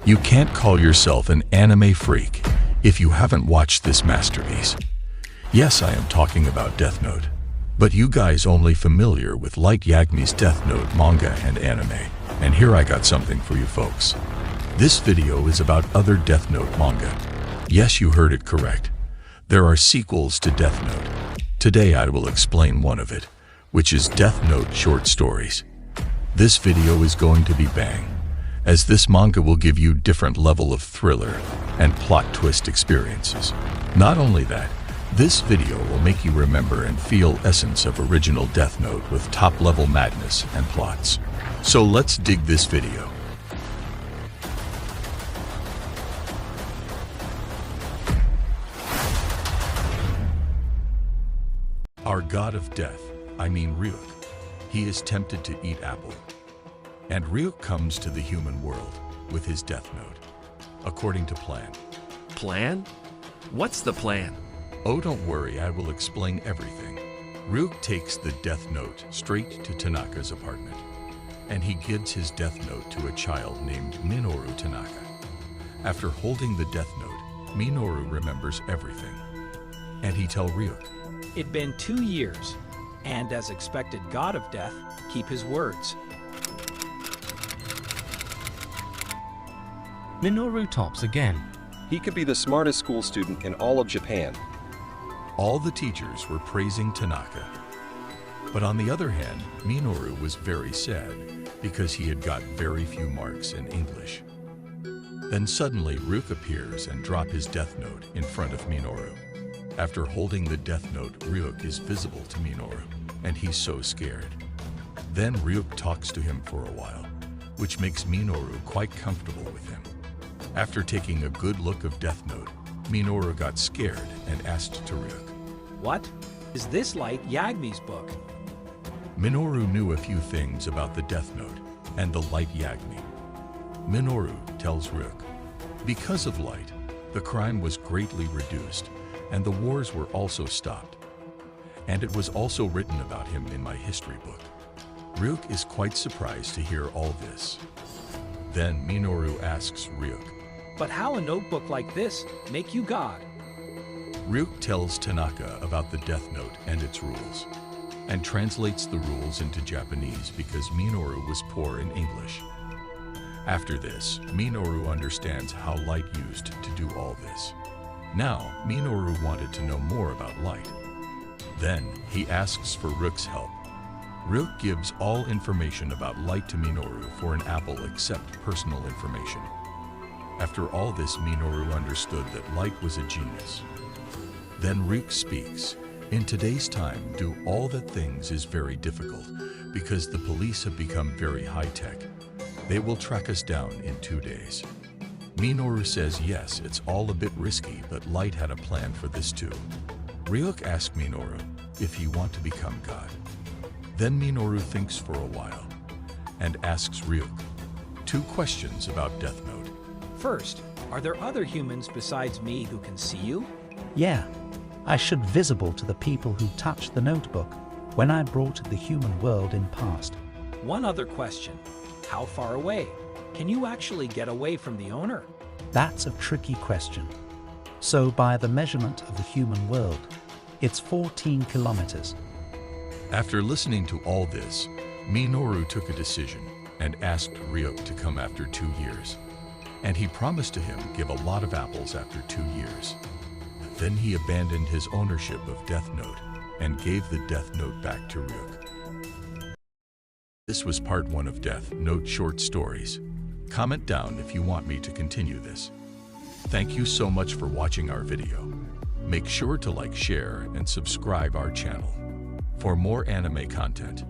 You can't call yourself an anime freak if you haven't watched this masterpiece. Yes, I am talking about Death Note. But you guys only familiar with Light Yagami's Death Note manga and anime. And here I got something for you folks. This video is about other Death Note manga. Yes, you heard it correct. There are sequels to Death Note. Today I will explain one of it, which is Death Note short stories. This video is going to be bang, as this manga will give you different level of thriller and plot twist experiences. Not only that, this video will make you remember and feel essence of original Death Note with top-level madness and plots. So let's dig this video. Our god of death, Ryuk. He is tempted to eat apple. And Ryuk comes to the human world with his Death Note, according to plan. Plan? What's the plan? Oh, don't worry, I will explain everything. Ryuk takes the Death Note straight to Tanaka's apartment, and he gives his Death Note to a child named Minoru Tanaka. After holding the Death Note, Minoru remembers everything, and he tells Ryuk, "It'd been 2 years, and as expected god of death, keep his words." Minoru tops again. He could be the smartest school student in all of Japan. All the teachers were praising Tanaka. But on the other hand, Minoru was very sad because he had got very few marks in English. Then suddenly Ryuk appears and drops his Death Note in front of Minoru. After holding the Death Note, Ryuk is visible to Minoru, and he's so scared. Then Ryuk talks to him for a while, which makes Minoru quite comfortable with him. After taking a good look of Death Note, Minoru got scared and asked to Ryuk, "What? Is this Light Yagami's book?" Minoru knew a few things about the Death Note and the Light Yagami. Minoru tells Ryuk, because of Light, the crime was greatly reduced and the wars were also stopped. And it was also written about him in my history book. Ryuk is quite surprised to hear all this. Then Minoru asks Ryuk, "But how a notebook like this make you god?" Ryuk tells Tanaka about the Death Note and its rules, and translates the rules into Japanese because Minoru was poor in English. After this, Minoru understands how Light used to do all this. Now, Minoru wanted to know more about Light. Then, he asks for Ryuk's help. Ryuk gives all information about Light to Minoru for an apple except personal information. After all this, Minoru understood that Light was a genius. Then Ryuk speaks, "In today's time, do all that things is very difficult because the police have become very high-tech. They will track us down in 2 days." Minoru says yes, it's all a bit risky, but Light had a plan for this too. Ryuk asks Minoru if he wants to become god. Then Minoru thinks for a while and asks Ryuk 2 questions about Death Note. First, are there other humans besides me who can see you? Yeah, I should visible to the people who touched the notebook when I brought the human world in past. One other question. How far away? Can you actually get away from the owner? That's a tricky question. So by the measurement of the human world, it's 14 kilometers. After listening to all this, Minoru took a decision and asked Ryuk to come after 2 years. And he promised to him give a lot of apples after 2 years. Then he abandoned his ownership of Death Note and gave the Death Note back to Ryuk. This was part 1 of Death Note short stories. Comment down if you want me to continue this. Thank you so much for watching our video. Make sure to like, share, and subscribe our channel for more anime content.